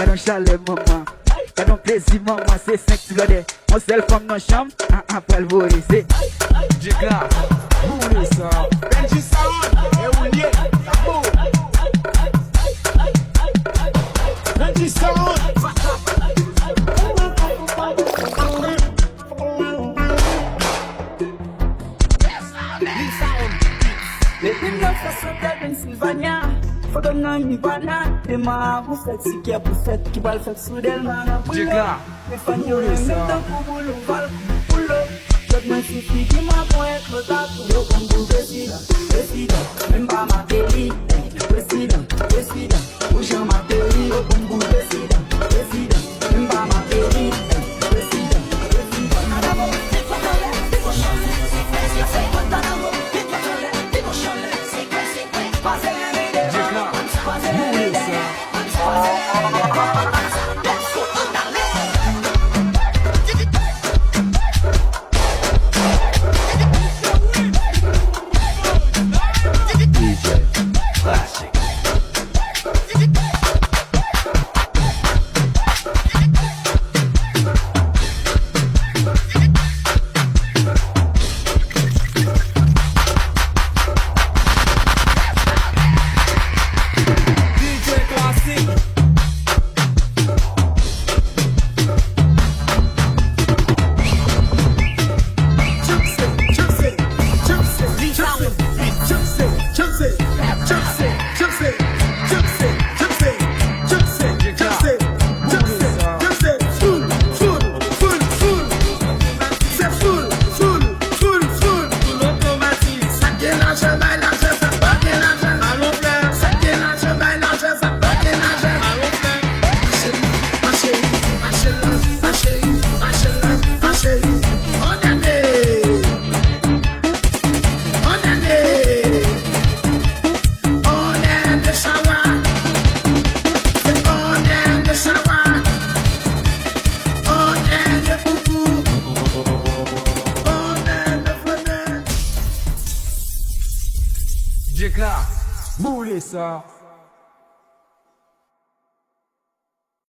Gardons chalet maman, gardons plaisir maman, c'est 5 tu l'as on seul comme nos chambres, après le voler, c'est Jika, moule ça. Benji Sound, et on y est, tabou. Benji Sound. Depuis 1960 Pennsylvania, faut qu'on ait une banane. Et ma vous faites ce qui a pour faire, qui va le faire sous d'elle-même. Jika, Les familles ont le temps pour vous le val, pour l'eau. Je me suffit qui m'a pour être le tas pour le comme président, président. Même pas ma télé, président, président. Où j'ai ma télé, comme président, président. Même pas ma télé, président, président. Jika, moule ça. Jika, moule ça.